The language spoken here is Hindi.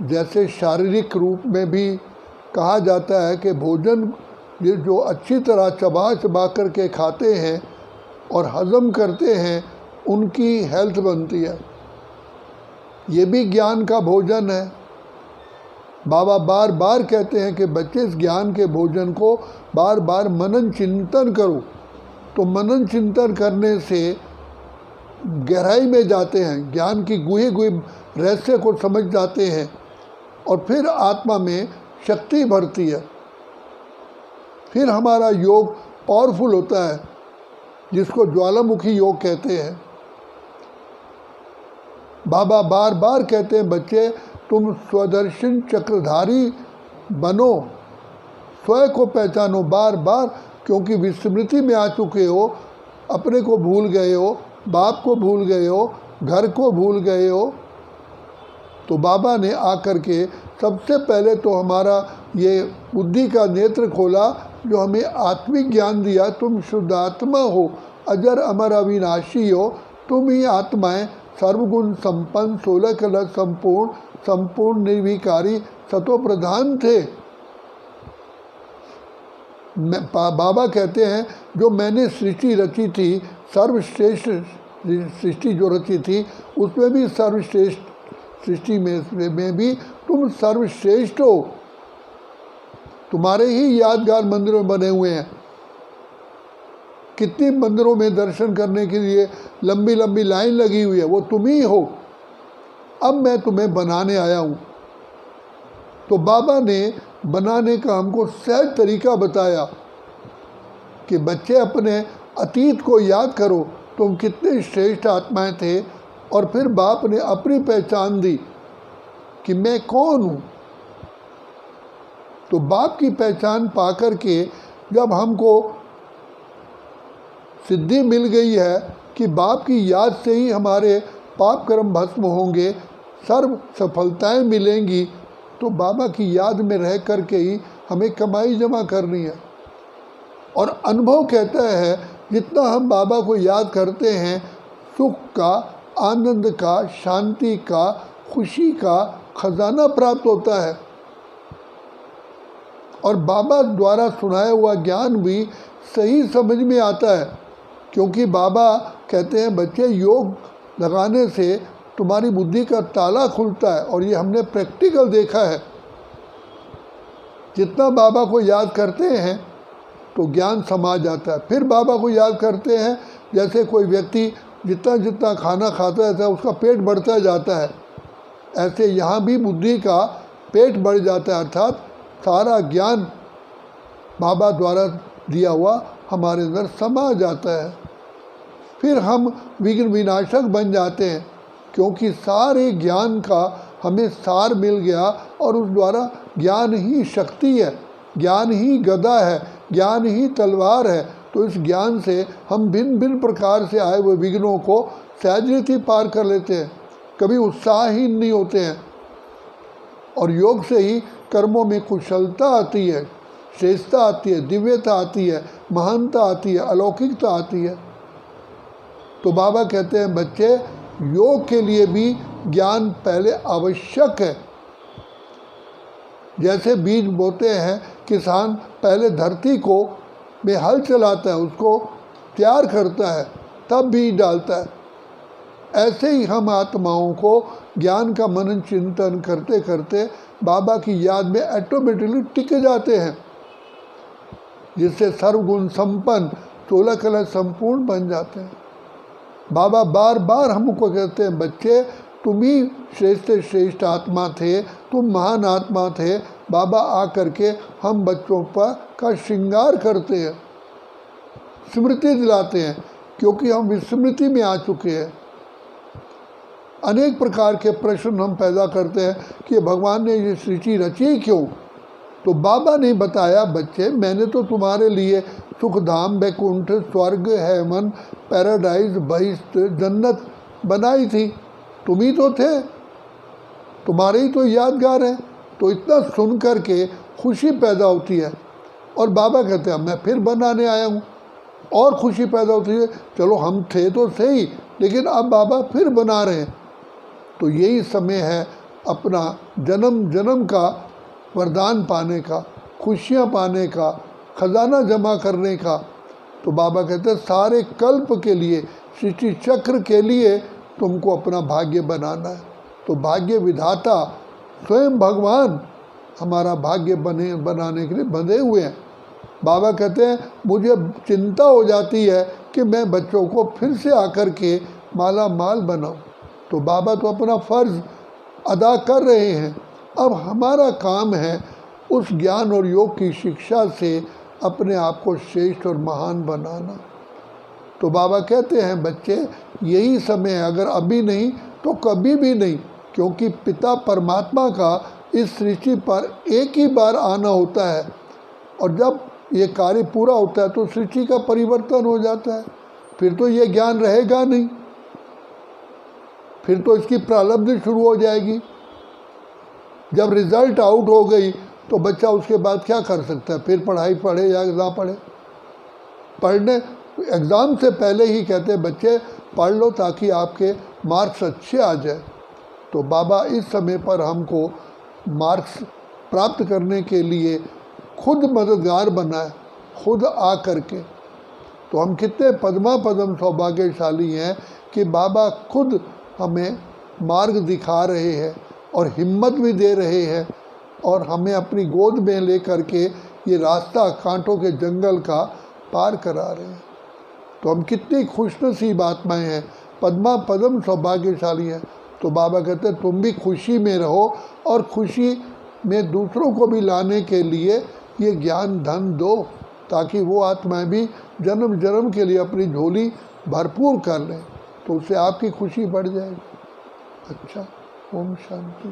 जैसे शारीरिक रूप में भी कहा जाता है कि भोजन ये जो अच्छी तरह चबा चबा करके खाते हैं और हजम करते हैं उनकी हेल्थ बनती है। ये भी ज्ञान का भोजन है। बाबा बार बार कहते हैं कि बच्चे इस ज्ञान के भोजन को बार बार मनन चिंतन करो। तो मनन चिंतन करने से गहराई में जाते हैं, ज्ञान की गुहे गुहे रहस्य को समझ जाते हैं और फिर आत्मा में शक्ति भरती है। फिर हमारा योग पावरफुल होता है, जिसको ज्वालामुखी योग कहते हैं। बाबा बार बार कहते हैं बच्चे तुम स्वदर्शन चक्रधारी बनो, स्वयं को पहचानो बार बार, क्योंकि विस्मृति में आ चुके हो, अपने को भूल गए हो, बाप को भूल गए हो, घर को भूल गए हो। तो बाबा ने आकर के सबसे पहले तो हमारा ये बुद्धि का नेत्र खोला, जो हमें आत्मिक ज्ञान दिया। तुम शुद्धात्मा हो, अजर अमर अविनाशी हो, तुम ही आत्माएं सर्वगुण संपन्न 16 कला संपूर्ण संपूर्ण निर्विकारी सतो प्रधान थे। बाबा कहते हैं जो मैंने सृष्टि रची थी, सर्वश्रेष्ठ सृष्टि जो रची थी, उसमें भी सर्वश्रेष्ठ सृष्टि में भी तुम सर्वश्रेष्ठ हो। तुम्हारे ही यादगार मंदिरों बने हुए हैं। कितनी मंदिरों में दर्शन करने के लिए लंबी लंबी लाइन लगी हुई है, वो तुम ही हो। अब मैं तुम्हें बनाने आया हूँ। तो बाबा ने बनाने का हमको सहज तरीका बताया कि बच्चे अपने अतीत को याद करो, तुम कितने श्रेष्ठ आत्माएं थे। और फिर बाप ने अपनी पहचान दी कि मैं कौन हूँ। तो बाप की पहचान पाकर के जब हमको सिद्धि मिल गई है कि बाप की याद से ही हमारे पाप कर्म भस्म होंगे, सर्व सफलताएं मिलेंगी, तो बाबा की याद में रह करके ही हमें कमाई जमा करनी है। और अनुभव कहता है जितना हम बाबा को याद करते हैं, सुख का, आनंद का, शांति का, खुशी का खजाना प्राप्त होता है। और बाबा द्वारा सुनाया हुआ ज्ञान भी सही समझ में आता है, क्योंकि बाबा कहते हैं बच्चे योग लगाने से तुम्हारी बुद्धि का ताला खुलता है। और ये हमने प्रैक्टिकल देखा है। जितना बाबा को याद करते हैं तो ज्ञान समा जाता है। फिर बाबा को याद करते हैं, जैसे कोई व्यक्ति जितना जितना खाना खाता रहता है उसका पेट बढ़ता जाता है, ऐसे यहाँ भी बुद्धि का पेट बढ़ जाता है, अर्थात सारा ज्ञान बाबा द्वारा दिया हुआ हमारे अंदर समा जाता है। फिर हम विघ्न विनाशक बन जाते हैं, क्योंकि सारे ज्ञान का हमें सार मिल गया। और उस द्वारा ज्ञान ही शक्ति है, ज्ञान ही गदा है, ज्ञान ही तलवार है। तो इस ज्ञान से हम भिन्न भिन्न प्रकार से आए हुए विघ्नों को सहजरीति पार कर लेते हैं, कभी उत्साहहीन नहीं होते हैं। और योग से ही कर्मों में कुशलता आती है, श्रेष्ठता आती है, दिव्यता आती है, महानता आती है, अलौकिकता आती है। तो बाबा कहते हैं बच्चे योग के लिए भी ज्ञान पहले आवश्यक है। जैसे बीज बोते हैं, किसान पहले धरती को में हल चलाता है, उसको तैयार करता है, तब बीज डालता है। ऐसे ही हम आत्माओं को ज्ञान का मनन चिंतन करते करते बाबा की याद में ऑटोमेटिकली टिक जाते हैं, जिससे सर्वगुण संपन्न 16 कला संपूर्ण बन जाते हैं। बाबा बार बार हमको कहते हैं बच्चे तुम ही श्रेष्ठ श्रेष्ठ आत्मा थे, तुम महान आत्मा थे। बाबा आकर के हम बच्चों पर का श्रृंगार करते हैं, स्मृति दिलाते हैं, क्योंकि हम विस्मृति में आ चुके हैं। अनेक प्रकार के प्रश्न हम पैदा करते हैं कि भगवान ने ये सृष्टि रची क्यों। तो बाबा ने बताया बच्चे मैंने तो तुम्हारे लिए सुखधाम, वैकुंठ, स्वर्ग, हेवन, पैराडाइज, बहिष्ठ, जन्नत बनाई थी। तुम ही तो थे, तुम्हारे ही तो यादगार है। तो इतना सुन कर के खुशी पैदा होती है। और बाबा कहते हैं मैं फिर बनाने आया हूँ, और खुशी पैदा होती है। चलो हम थे तो सही, लेकिन अब बाबा फिर बना रहे हैं। तो यही समय है अपना जन्म जन्म का वरदान पाने का, खुशियाँ पाने का, खजाना जमा करने का। तो बाबा कहते हैं सारे कल्प के लिए, सृष्टि चक्र के लिए तुमको अपना भाग्य बनाना है। तो भाग्य विधाता स्वयं भगवान हमारा भाग्य बनाने के लिए बंधे हुए हैं। बाबा कहते हैं मुझे चिंता हो जाती है कि मैं बच्चों को फिर से आकर के माला माल बनाऊं। तो बाबा तो अपना फ़र्ज़ अदा कर रहे हैं, अब हमारा काम है उस ज्ञान और योग की शिक्षा से अपने आप को श्रेष्ठ और महान बनाना। तो बाबा कहते हैं बच्चे यही समय है, अगर अभी नहीं तो कभी भी नहीं, क्योंकि पिता परमात्मा का इस सृष्टि पर एक ही बार आना होता है और जब ये कार्य पूरा होता है तो सृष्टि का परिवर्तन हो जाता है। फिर तो ये ज्ञान रहेगा नहीं, फिर तो इसकी प्रारब्ध शुरू हो जाएगी। जब रिजल्ट आउट हो गई तो बच्चा उसके बाद क्या कर सकता है, फिर पढ़ाई पढ़े या ना पढ़े। पढ़ने एग्ज़ाम से पहले ही कहते हैं बच्चे पढ़ लो ताकि आपके मार्क्स अच्छे आ जाए। तो बाबा इस समय पर हमको मार्क्स प्राप्त करने के लिए खुद मददगार बनाए, खुद आ करके। तो हम कितने पद्मा पदम सौभाग्यशाली हैं कि बाबा खुद हमें मार्ग दिखा रहे हैं और हिम्मत भी दे रहे हैं और हमें अपनी गोद में ले करके ये रास्ता कांटों के जंगल का पार करा रहे हैं। तो हम कितनी खुशनसीब आत्माएँ हैं, पद्मा पदम सौभाग्यशाली हैं। तो बाबा कहते हैं तुम भी खुशी में रहो और खुशी में दूसरों को भी लाने के लिए ये ज्ञान धन दो, ताकि वो आत्माएं भी जन्म जन्म के लिए अपनी झोली भरपूर कर लें, तो उससे आपकी खुशी बढ़ जाएगी। अच्छा, ओम शांति।